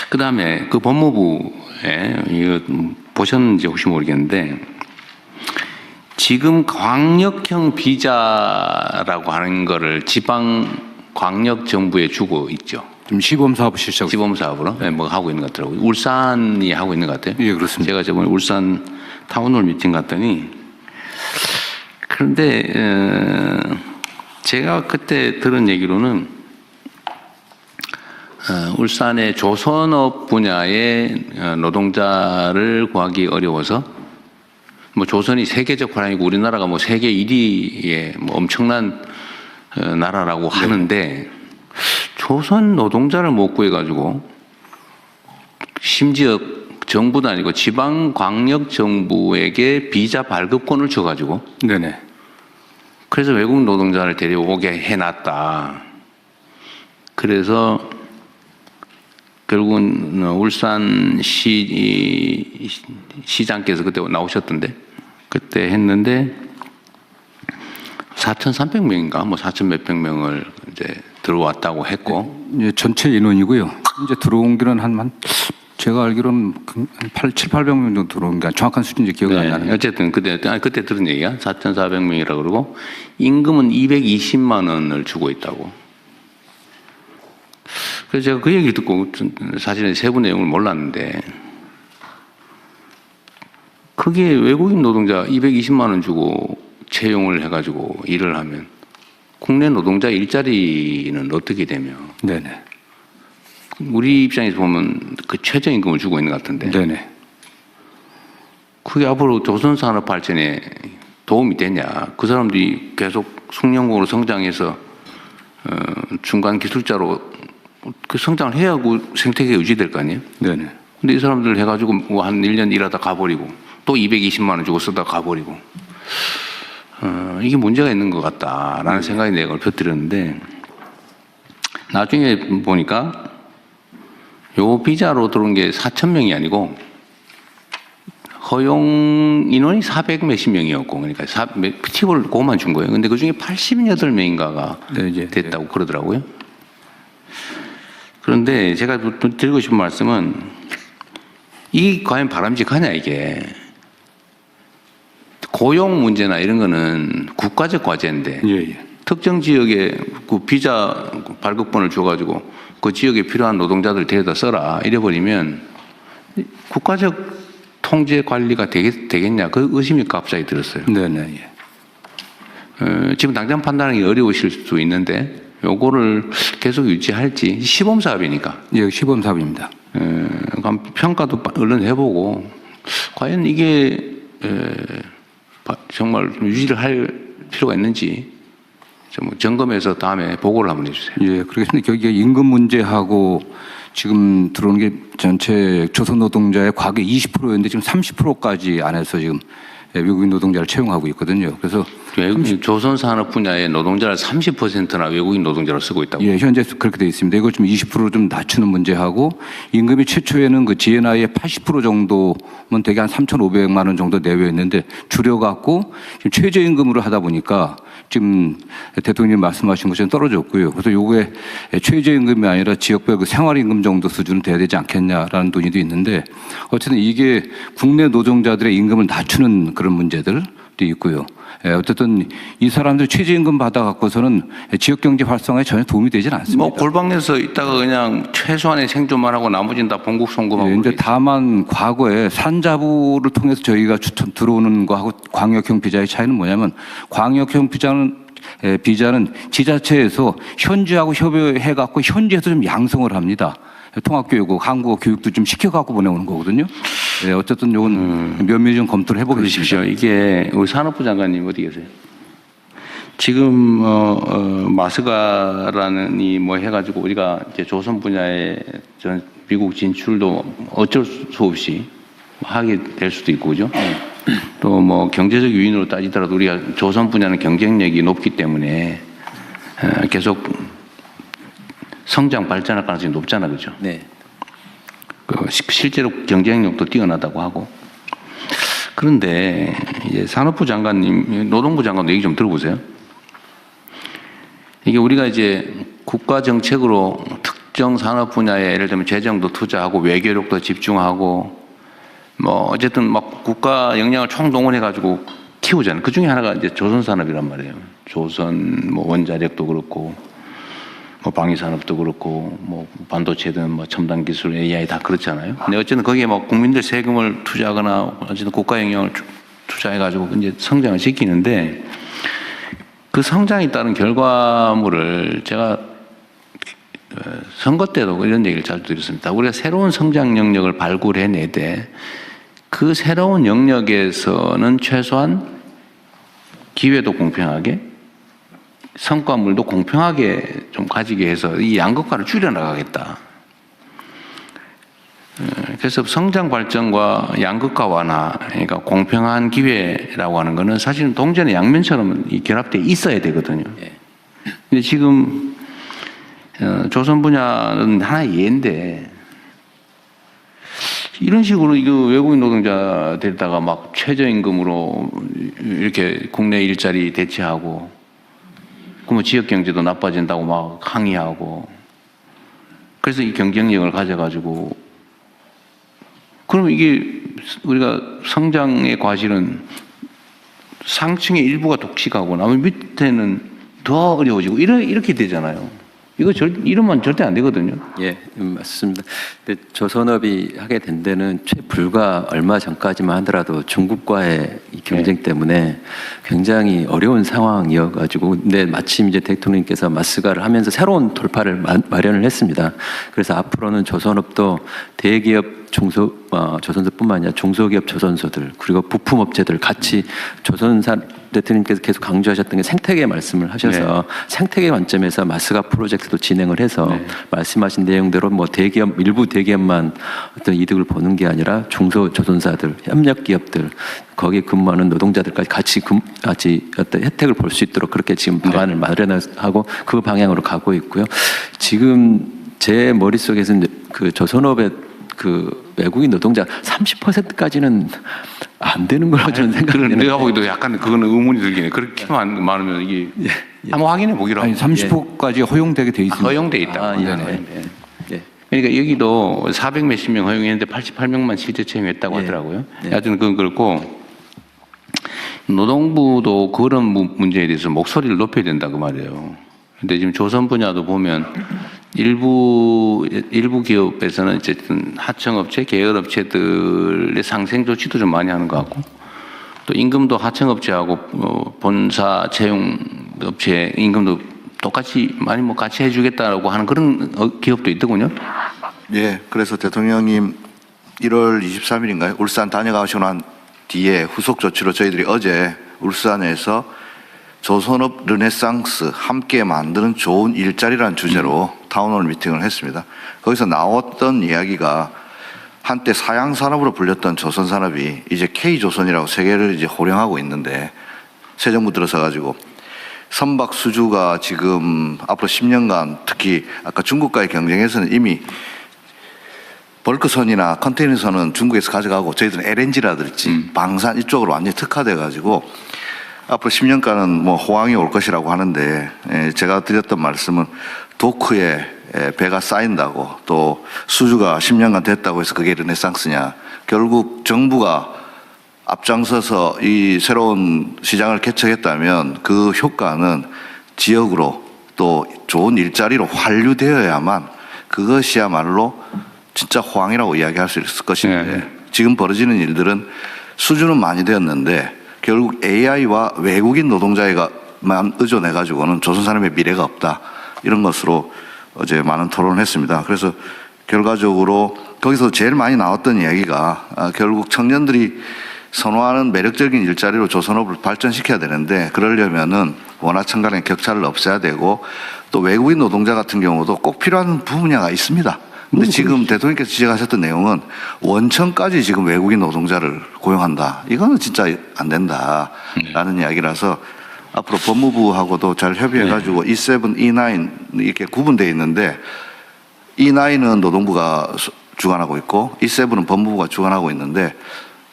그다음에 그 법무부에 이거 보셨는지 혹시 모르겠는데 지금 광역형 비자라고 하는 거를 지방 광역 정부에 주고 있죠. 지금 시범 사업 실시하고 시범 사업으로 뭐 하고 있는 것 같더라고요. 울산이 하고 있는 것 같아요. 예, 그렇습니다. 제가 저번에 울산 타운홀 미팅 갔더니 그런데 제가 그때 들은 얘기로는 울산의 조선업 분야의 노동자를 구하기 어려워서 뭐 조선이 세계적 화랑이고 우리나라가 뭐 세계 1위의 뭐 엄청난 나라라고 하는데 조선 노동자를 못 구해가지고 심지어 정부도 아니고 지방 광역 정부에게 비자 발급권을 줘가지고 네네. 그래서 외국 노동자를 데려오게 해놨다. 그래서 결국은 울산 시장께서 그때 나오셨던데 그때 했는데 4,300명인가 뭐 4,000 몇백 명을 이제 들어왔다고 했고 예, 전체 인원이고요. 이제 들어온 게는 한 제가 알기로는 한 7,800명 정도 들어온 게 정확한 수준인지 기억이 안 나는데. 어쨌든 그때 들은 얘기야. 4,400명이라 그러고 임금은 220만 원을 주고 있다고. 그래서 제가 그 얘기 듣고 사실은 세부 내용을 몰랐는데 그게 외국인 노동자 220만 원 주고 채용을 해가지고 일을 하면 국내 노동자 일자리는 어떻게 되며? 네네. 우리 입장에서 보면 그 최저임금을 주고 있는 것 같은데. 네네. 그게 앞으로 조선산업 발전에 도움이 되냐? 그 사람들이 계속 숙련공으로 성장해서 중간 기술자로 그 성장을 해야 그 생태계가 유지될 거 아니에요? 네네. 근데 이 사람들 해가지고 뭐 한 1년 일하다 가버리고 또 220만 원 주고 쓰다 가버리고 이게 문제가 있는 것 같다라는 생각이 내가 펴드렸는데 나중에 보니까 요 비자로 들어온 게 4,000명이 아니고 허용 인원이 400 몇십 명이었고 그러니까 팁을 그것만 준 거예요. 근데 그 중에 88명인가가 네, 됐다고 그러더라고요. 그런데 제가 드리고 싶은 말씀은 이 과연 바람직하냐 이게 고용 문제나 이런 거는 국가적 과제인데 예. 특정 지역에 그 비자 발급권을 줘가지고 그 지역에 필요한 노동자들 데려다 써라 이래버리면 국가적 통제 관리가 되겠냐 그 의심이 갑자기 들었어요. 네네. 예. 지금 당장 판단하기 어려우실 수 있는데 요거를 계속 유지할지 시범 사업이니까. 예, 시범 사업입니다. 평가도 얼른 해보고 과연 이게 정말 유지를 할 필요가 있는지 좀 점검해서 다음에 보고를 한번 해주세요. 예, 그렇겠습니다. 거기에 임금 문제하고 지금 들어오는 게 전체 조선 노동자의 과거 20%였는데 지금 30%까지 안에서 지금 외국인 노동자를 채용하고 있거든요. 그래서 조선 산업 분야의 노동자를 30%나 외국인 노동자로 쓰고 있다고. 예, 현재 그렇게 되어 있습니다. 이걸 좀 20% 좀 낮추는 문제하고 임금이 최초에는 그 GNI의 80% 정도면 되게 한 3,500만 원 정도 내외였는데 줄여갖고 지금 최저임금으로 하다 보니까 지금 대통령님 말씀하신 것처럼 떨어졌고요. 그래서 요게 최저임금이 아니라 지역별 그 생활임금 정도 수준은 돼야 되지 않겠냐라는 논의도 있는데 어쨌든 이게 국내 노동자들의 임금을 낮추는 그런 문제들도 있고요. 어쨌든 이 사람들 최저임금 받아갖고서는 지역경제 활성화에 전혀 도움이 되지는 않습니다. 뭐 골방에서 있다가 그냥 최소한의 생존만 하고 나머지는 다 봉급 송금하고. 이제 다만 과거에 산자부를 통해서 저희가 들어오는 거하고 광역형 비자의 차이는 뭐냐면 광역형 비자는 지자체에서 현지하고 협의해갖고 현지에서 좀 양성을 합니다. 통합교육, 한국어 교육도 좀 시켜갖고 보내오는 거거든요. 네, 어쨌든 이건 면밀히 좀 검토를 해보겠습니다. 이게 우리 산업부 장관님 어디 계세요? 지금 마스가라는 이 뭐 해가지고 우리가 이제 조선 분야의 전 미국 진출도 어쩔 수 없이 하게 될 수도 있고 그죠? 또 뭐 경제적 요인으로 따지더라도 우리가 조선 분야는 경쟁력이 높기 때문에 계속 성장 발전할 가능성이 높잖아, 그죠? 네. 실제로 경쟁력도 뛰어나다고 하고. 그런데 이제 산업부 장관님, 노동부 장관도 얘기 좀 들어보세요. 이게 우리가 이제 국가 정책으로 특정 산업 분야에 예를 들면 재정도 투자하고 외교력도 집중하고 뭐 어쨌든 막 국가 역량을 총동원해 가지고 키우잖아요. 그 중에 하나가 이제 조선 산업이란 말이에요. 조선 뭐 원자력도 그렇고 뭐 방위 산업도 그렇고 뭐 반도체든 뭐 첨단 기술 AI 다 그렇잖아요. 근데 어쨌든 거기에 뭐 국민들 세금을 투자하거나 어쨌든 국가 역량을 투자해 가지고 이제 성장을 시키는데 그 성장에 따른 결과물을 제가 선거 때도 이런 얘기를 자주 드렸습니다. 우리가 새로운 성장 영역을 발굴해내되 그 새로운 영역에서는 최소한 기회도 공평하게 성과물도 공평하게 좀 가지게 해서 이 양극화를 줄여나가겠다. 그래서 성장 발전과 양극화 완화, 그러니까 공평한 기회라고 하는 거는 사실은 동전의 양면처럼 결합되어 있어야 되거든요. 근데 지금 조선 분야는 하나의 예인데 이런 식으로 이거 외국인 노동자 데려다가 막 최저임금으로 이렇게 국내 일자리 대체하고 그러면 지역 경제도 나빠진다고 막 항의하고 그래서 이 경쟁력을 가져가지고 그러면 이게 우리가 성장의 과실은 상층의 일부가 독식하고 나머지 밑에는 더 어려워지고 이렇게 되잖아요. 이러면 절대 안 되거든요. 예, 맞습니다. 근데 조선업이 하게 된 데는 불과 얼마 전까지만 하더라도 중국과의 이 경쟁 때문에 굉장히 어려운 상황이어가지고, 근데 마침 이제 대통령께서 마스가를 하면서 새로운 돌파를 마련을 했습니다. 그래서 앞으로는 조선업도 대기업 조선소뿐만 아니라 중소기업 조선소들 그리고 부품업체들 같이 대통령께서 계속 강조하셨던 게 생태계 말씀을 하셔서 생태계 관점에서 마스가 프로젝트도 진행을 해서 말씀하신 내용대로 뭐 일부 대기업만 어떤 이득을 보는 게 아니라 중소 조선사들, 협력 기업들 거기에 근무하는 노동자들까지 같이 어떤 혜택을 볼 수 있도록 그렇게 지금 방안을 마련하고 그 방향으로 가고 있고요. 지금 제 머릿속에서는 그 조선업의 그 외국인 노동자 30%까지는 안 되는 걸로 저는 생각해요. 내가 보기도 약간 그거는 의문이 들긴 해. 그렇게 많으면 이게 한번 확인해 보기로 아니, 30%까지 허용되게 돼 있습니다. 허용돼 있다. 예. 그러니까 여기도 400 몇십 명 허용했는데 88명만 실제 채용했다고 하더라고요. 하여튼 그건 그렇고 노동부도 그런 문제에 대해서 목소리를 높여야 된다 그 말이에요. 근데 지금 조선 분야도 보면 일부 기업에서는 어쨌든 하청업체, 계열업체들의 상생 조치도 좀 많이 하는 것 같고 또 임금도 하청업체하고 본사 채용업체 임금도 똑같이 많이 뭐 같이 해주겠다라고 하는 그런 기업도 있더군요. 예, 그래서 대통령님 1월 23일인가요? 울산 다녀가시고 난 뒤에 후속 조치로 저희들이 어제 울산에서 조선업 르네상스 함께 만드는 좋은 일자리라는 주제로 타운홀 미팅을 했습니다. 거기서 나왔던 이야기가 한때 사양 산업으로 불렸던 조선 산업이 이제 K조선이라고 세계를 이제 호령하고 있는데 새 정부 들어서 가지고 선박 수주가 지금 앞으로 10년간 특히 아까 중국과의 경쟁에서는 이미 벌크선이나 컨테이너선은 중국에서 가져가고 저희들은 LNG라든지 방산 이쪽으로 완전히 특화돼 가지고 앞으로 10년간은 뭐 호황이 올 것이라고 하는데 제가 드렸던 말씀은 도크에 배가 쌓인다고 또 수주가 10년간 됐다고 해서 그게 르네상스냐. 결국 정부가 앞장서서 이 새로운 시장을 개척했다면 그 효과는 지역으로 또 좋은 일자리로 환류되어야만 그것이야말로 진짜 호황이라고 이야기할 수 있을 것인데 지금 벌어지는 일들은 수주는 많이 되었는데 결국 AI와 외국인 노동자에게만 의존해가지고는 조선산업의 미래가 없다. 이런 것으로 어제 많은 토론을 했습니다. 그래서 결과적으로 거기서 제일 많이 나왔던 이야기가 결국 청년들이 선호하는 매력적인 일자리로 조선업을 발전시켜야 되는데 그러려면은 원화청 간의 격차를 없애야 되고 또 외국인 노동자 같은 경우도 꼭 필요한 분야가 있습니다. 근데 지금 대통령께서 지적하셨던 내용은 원청까지 지금 외국인 노동자를 고용한다. 이거는 진짜 안 된다라는 이야기라서 앞으로 법무부하고도 잘 협의해가지고 E7, E9 이렇게 구분되어 있는데 E9은 노동부가 주관하고 있고 E7은 법무부가 주관하고 있는데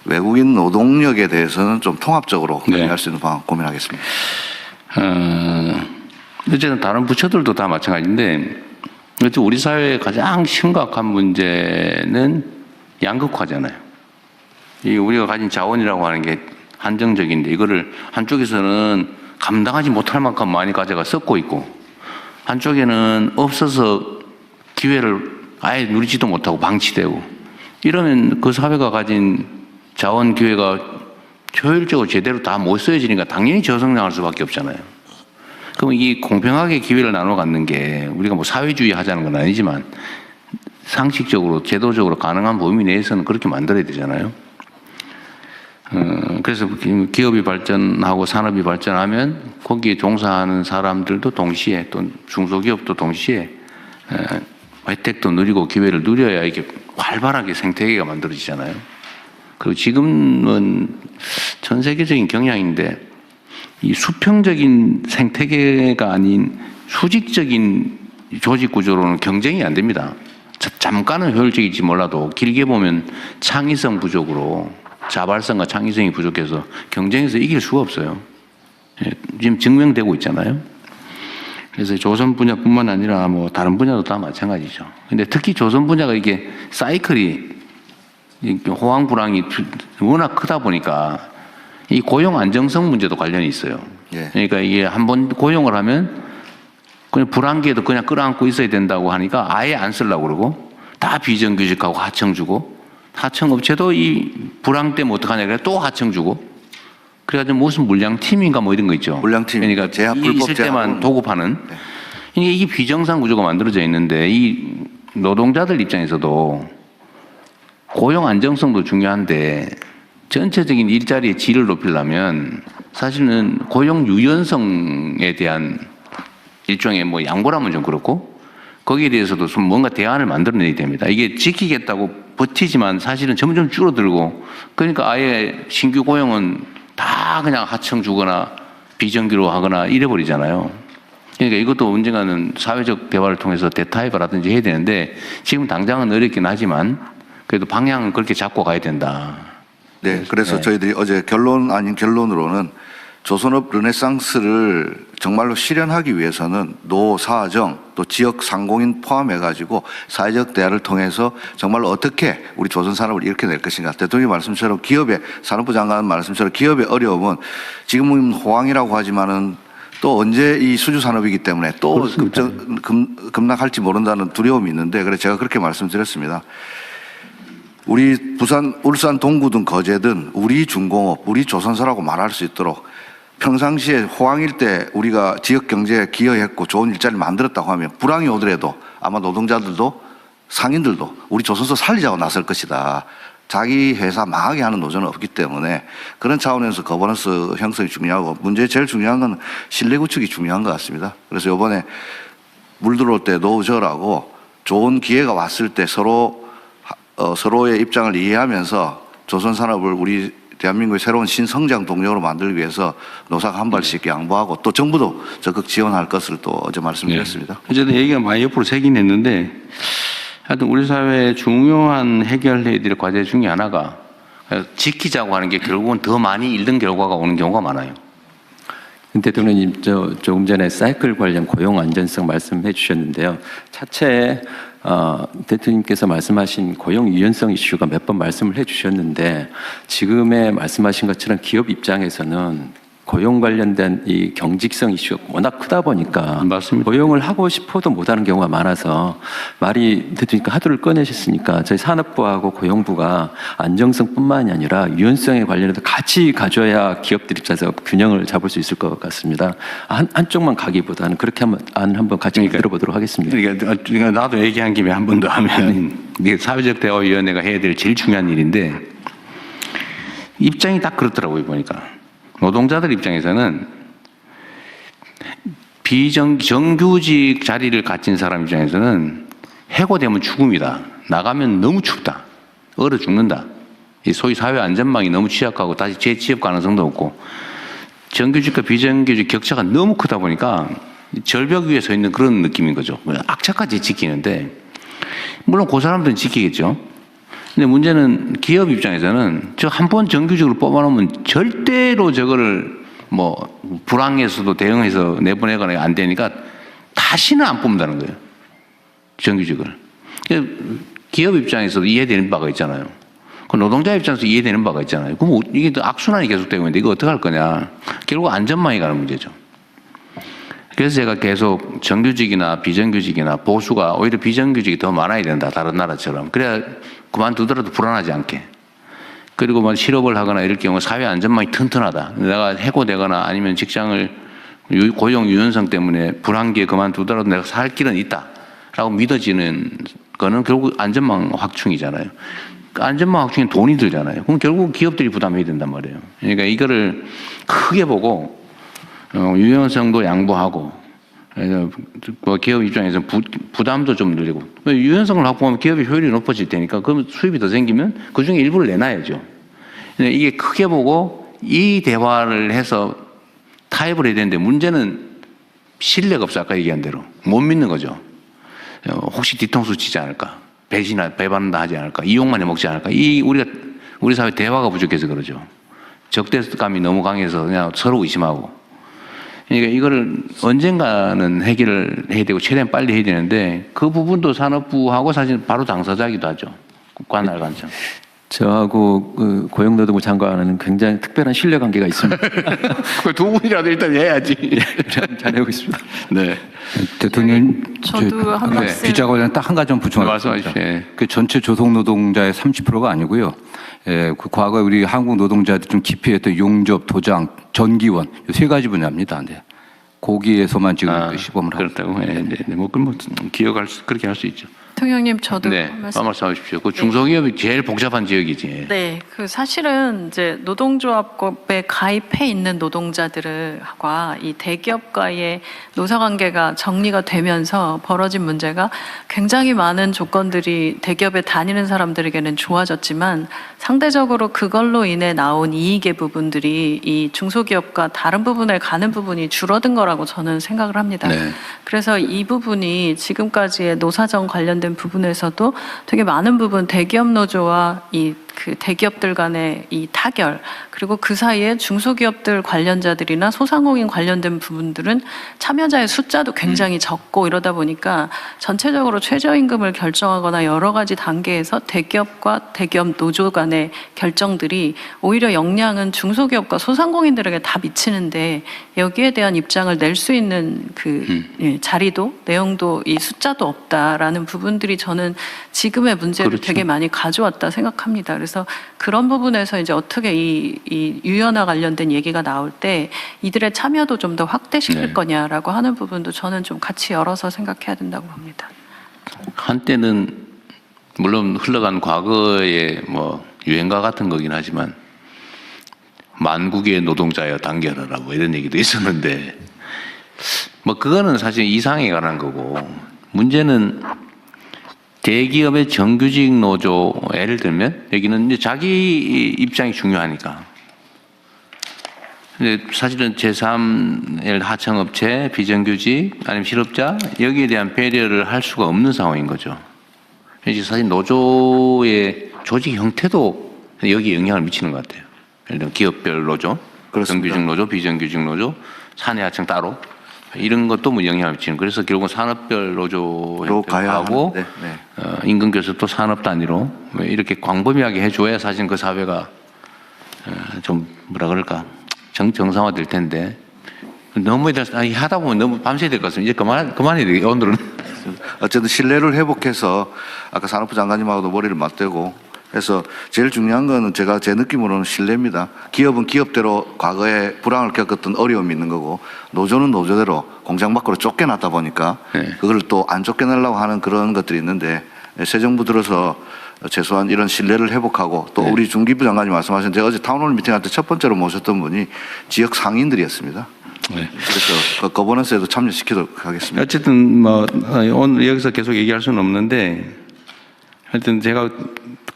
외국인 노동력에 대해서는 좀 통합적으로 관리할 수 있는 방안 고민하겠습니다. 어쨌든 다른 부처들도 다 마찬가지인데 그렇죠. 우리 사회의 가장 심각한 문제는 양극화잖아요. 이 우리가 가진 자원이라고 하는 게 한정적인데 이거를 한쪽에서는 감당하지 못할 만큼 많이 가져가 썩고 있고 한쪽에는 없어서 기회를 아예 누리지도 못하고 방치되고 이러면 그 사회가 가진 자원 기회가 효율적으로 제대로 다 못 쓰여지니까 당연히 저성장할 수밖에 없잖아요. 그럼 이 공평하게 기회를 나눠 갖는 게 우리가 뭐 사회주의 하자는 건 아니지만 상식적으로 제도적으로 가능한 범위 내에서는 그렇게 만들어야 되잖아요. 그래서 기업이 발전하고 산업이 발전하면 거기에 종사하는 사람들도 동시에 또 중소기업도 동시에 혜택도 누리고 기회를 누려야 이게 활발하게 생태계가 만들어지잖아요. 그리고 지금은 전 세계적인 경향인데 이 수평적인 생태계가 아닌 수직적인 조직 구조로는 경쟁이 안 됩니다. 잠깐은 효율적일지 몰라도 길게 보면 창의성 부족으로 자발성과 창의성이 부족해서 경쟁에서 이길 수가 없어요. 지금 증명되고 있잖아요. 그래서 조선 분야뿐만 아니라 뭐 다른 분야도 다 마찬가지죠. 근데 특히 조선 분야가 이게 사이클이 호황 불황이 워낙 크다 보니까 이 고용 안정성 문제도 관련이 있어요. 예. 그러니까 이게 한번 고용을 하면 그냥 불황기에도 그냥 끌어안고 있어야 된다고 하니까 아예 안 쓰려고 그러고 다 비정규직하고 하청 주고 하청 업체도 이 불황 때문에 어떡하냐 그래 또 하청 주고 그래가지고 무슨 물량팀인가 뭐 이런 거 있죠. 물량팀. 그러니까 제한, 이 불법 있을 때만 제한은. 도급하는 이게 비정상 구조가 만들어져 있는데 이 노동자들 입장에서도 고용 안정성도 중요한데 전체적인 일자리의 질을 높이려면 사실은 고용 유연성에 대한 일종의 뭐 양보라면 좀 그렇고 거기에 대해서도 좀 뭔가 대안을 만들어내야 됩니다. 이게 지키겠다고 버티지만 사실은 점점 줄어들고 그러니까 아예 신규 고용은 다 그냥 하청 주거나 비정규로 하거나 이래버리잖아요. 그러니까 이것도 언젠가는 사회적 대화를 통해서 대타협이라든지 해야 되는데 지금 당장은 어렵긴 하지만 그래도 방향은 그렇게 잡고 가야 된다. 네, 그래서 네. 저희들이 어제 결론 아닌 결론으로는 조선업 르네상스를 정말로 실현하기 위해서는 노사정 또 지역 상공인 포함해가지고 사회적 대화를 통해서 정말로 어떻게 우리 조선 산업을 이렇게 낼 것인가. 대통령 말씀처럼 기업의 산업부 장관 말씀처럼 기업의 어려움은 지금은 호황이라고 하지만은 또 언제 이 수주 산업이기 때문에 또 급락할지 모른다는 두려움이 있는데 그래서 제가 그렇게 말씀드렸습니다. 우리 부산, 울산, 동구든 거제든 우리 중공업, 우리 조선사라고 말할 수 있도록 평상시에 호황일 때 우리가 지역 경제에 기여했고 좋은 일자리를 만들었다고 하면 불황이 오더라도 아마 노동자들도 상인들도 우리 조선소 살리자고 나설 것이다. 자기 회사 망하게 하는 노조는 없기 때문에 그런 차원에서 거버넌스 형성이 중요하고 문제 제일 중요한 건 신뢰 구축이 중요한 것 같습니다. 그래서 이번에 물 들어올 때 노우저라고 좋은 기회가 왔을 때 서로의 입장을 이해하면서 조선 산업을 우리 대한민국의 새로운 신성장 동력으로 만들기 위해서 노사가 한 발씩 양보하고 또 정부도 적극 지원할 것을 또 어제 말씀드렸습니다. 어쨌든 얘기가 많이 옆으로 새긴 했는데 하여튼 우리 사회의 중요한 해결해야 될 과제 중에 하나가 지키자고 하는 게 결국은 더 많이 잃는 결과가 오는 경우가 많아요. 대통령님, 조금 전에 사이클 관련 고용 안전성 말씀해 주셨는데요. 차체에 대통령님께서 말씀하신 고용 유연성 이슈가 몇 번 말씀을 해 주셨는데 지금의 말씀하신 것처럼 기업 입장에서는 고용 관련된 이 경직성 이슈가 워낙 크다 보니까 맞습니다. 고용을 하고 싶어도 못하는 경우가 많아서 말이 대통령님께 하도를 꺼내셨으니까 저희 산업부하고 고용부가 안정성뿐만이 아니라 유연성에 관련해서 같이 가져야 기업들 입장에서 균형을 잡을 수 있을 것 같습니다. 한쪽만 가기보다는 그렇게 한번 같이 들어보도록 하겠습니다. 그러니까 나도 얘기한 김에 한 번 더 하면 이게 사회적 대화위원회가 해야 될 제일 중요한 일인데 입장이 딱 그렇더라고요 보니까. 노동자들 입장에서는 정규직 자리를 가진 사람 입장에서는 해고되면 죽음이다. 나가면 너무 춥다. 얼어 죽는다. 소위 사회 안전망이 너무 취약하고 다시 재취업 가능성도 없고 정규직과 비정규직 격차가 너무 크다 보니까 절벽 위에 서 있는 그런 느낌인 거죠. 악착같이 지키는데 물론 그 사람들은 지키겠죠. 근데 문제는 기업 입장에서는 저 한 번 정규직으로 뽑아놓으면 절대로 저거를 뭐 불황에서도 대응해서 내보내거나 안 되니까 다시는 안 뽑는다는 거예요. 정규직을. 기업 입장에서도 이해되는 바가 있잖아요. 그 노동자 입장에서 이해되는 바가 있잖아요. 그럼 이게 또 악순환이 계속되고 있는데 이거 어떻게 할 거냐. 결국 안전망이 가는 문제죠. 그래서 제가 계속 정규직이나 비정규직이나 보수가 오히려 비정규직이 더 많아야 된다. 다른 나라처럼. 그래야 그만두더라도 불안하지 않게. 그리고 뭐 실업을 하거나 이럴 경우 사회 안전망이 튼튼하다. 내가 해고되거나 아니면 직장을 고용 유연성 때문에 불안기에 그만두더라도 내가 살 길은 있다. 라고 믿어지는 거는 결국 안전망 확충이잖아요. 안전망 확충에 돈이 들잖아요. 그럼 결국 기업들이 부담해야 된단 말이에요. 그러니까 이거를 크게 보고 유연성도 양보하고 뭐 기업 입장에서 부담도 좀 늘리고 유연성을 확보하면 기업의 효율이 높아질 테니까 그럼 수입이 더 생기면 그중에 일부를 내놔야죠. 이게 크게 보고 이 대화를 해서 타협을 해야 되는데 문제는 신뢰가 없어. 아까 얘기한 대로 못 믿는 거죠. 혹시 뒤통수 치지 않을까? 배반한다 하지 않을까? 이용만 해먹지 않을까? 우리 사회 대화가 부족해서 그러죠. 적대감이 너무 강해서 그냥 서로 의심하고. 그러니까 이거를 언젠가는 해결을 해야 되고 최대한 빨리 해야 되는데 그 부분도 산업부하고 사실 바로 당사자이기도 하죠. 관할 관점. 저하고 그 고용노동부 장관은 굉장히 특별한 신뢰관계가 있습니다. 그 두 분이라도 일단 해야지. 잘하고 있습니다. 네. 대통령, 저도 한 말씀. 비자 관련 딱 한 가지 좀 부총하겠습니다. 말씀하십시오. 그 전체 조속 노동자의 30%가 아니고요. 그 과거에 우리 한국 노동자들 좀 기피 했던 용접, 도장, 전기원 이 세 가지 분야입니다. 네. 거기에서만 지금 시범을 하고. 그렇다고. 네, 네. 뭐 그렇게 할 수 있죠. 대통령님 저도 네, 한 말씀. 말씀하십시오. 그 중소기업이 제일 복잡한 지역이지. 네, 그 사실은 이제 노동조합법에 가입해 있는 노동자들과 이 대기업과의 노사관계가 정리가 되면서 벌어진 문제가 굉장히 많은 조건들이 대기업에 다니는 사람들에게는 좋아졌지만 상대적으로 그걸로 인해 나온 이익의 부분들이 이 중소기업과 다른 부분에 가는 부분이 줄어든 거라고 저는 생각을 합니다. 네. 그래서 이 부분이 지금까지의 노사정 관련된 부분에서도 되게 많은 부분 대기업 노조와 그 대기업들 간의 이 타결 그리고 그 사이에 중소기업들 관련자들이나 소상공인 관련된 부분들은 참여자의 숫자도 굉장히 적고 이러다 보니까 전체적으로 최저임금을 결정하거나 여러 가지 단계에서 대기업과 대기업 노조 간의 결정들이 오히려 영향은 중소기업과 소상공인들에게 다 미치는데 여기에 대한 입장을 낼 수 있는 자리도 내용도 이 숫자도 없다라는 부분들이 저는 지금의 문제를 그렇죠. 되게 많이 가져왔다 생각합니다. 그래서 그런 부분에서 이제 어떻게 이 유연화 관련된 얘기가 나올 때 이들의 참여도 좀 더 확대시킬 네. 거냐라고 하는 부분도 저는 좀 같이 열어서 생각해야 된다고 봅니다. 한때는 물론 흘러간 과거의 뭐 유행가 같은 거긴 하지만 만국의 노동자여 단결하라 뭐 이런 얘기도 있었는데 뭐 그거는 사실 이상에 관한 거고 문제는 대기업의 정규직 노조 예를 들면 여기는 이제 자기 입장이 중요하니까 근데 사실은 제3 하청업체 비정규직 아니면 실업자 여기에 대한 배려를 할 수가 없는 상황인 거죠. 이제 사실 노조의 조직 형태도 여기에 영향을 미치는 것 같아요. 예를 들면 기업별 노조, 그렇습니다. 정규직 노조, 비정규직 노조, 사내 하청 따로 이런 것도 뭐 영향을 미치는. 그래서 결국은 산업별 노조 하고 네, 네. 임금 교섭도 산업 단위로 이렇게 광범위하게 해줘야 사실 그 사회가 좀 뭐라 그럴까 정상화될 텐데 너무 하다 보면 너무 밤새야 될 것 같습니다. 이제 그만해야 되겠 오늘은. 어쨌든 신뢰를 회복해서 아까 산업부 장관님하고도 머리를 맞대고 해서 제일 중요한 거는 제 느낌으로는 신뢰입니다. 기업은 기업대로 과거에 불황을 겪었던 어려움이 있는 거고 노조는 노조대로 공장 밖으로 쫓겨났다 보니까 네. 그걸 또 안 쫓겨내려고 하는 그런 것들이 있는데 새 정부 들어서 최소한 이런 신뢰를 회복하고 또 네. 우리 중기부 장관님 말씀하신 제가 어제 타운홀 미팅할 때 첫 번째로 모셨던 분이 지역 상인들이었습니다. 네. 그래서 그 거버넌스에도 참여시키도록 하겠습니다. 어쨌든 뭐 오늘 여기서 계속 얘기할 수는 없는데 하여튼 제가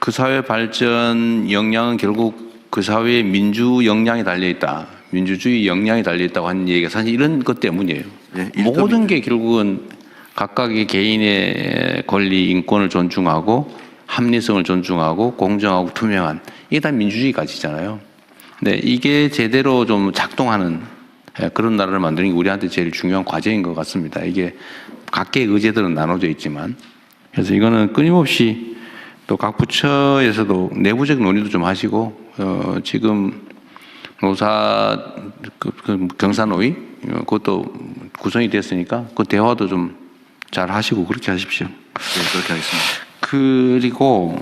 그 사회 발전 역량은 결국 그 사회의 민주 역량이 달려 있다. 민주주의 역량이 달려 있다고 하는 얘기가 사실 이런 것 때문이에요. 네, 모든 게 결국은 각각의 개인의 권리, 인권을 존중하고 합리성을 존중하고 공정하고 투명한 이게 다 민주주의 가치잖아요. 근데 이게 제대로 좀 작동하는 그런 나라를 만드는 게 우리한테 제일 중요한 과제인 것 같습니다. 이게 각계의 의제들은 나눠져 있지만 그래서 이거는 끊임없이 또 각 부처에서도 내부적 논의도 좀 하시고 지금 노사 그 경사노위 그것도 구성이 됐으니까 그 대화도 좀 잘 하시고 그렇게 하십시오. 네, 그렇게 하겠습니다. 그리고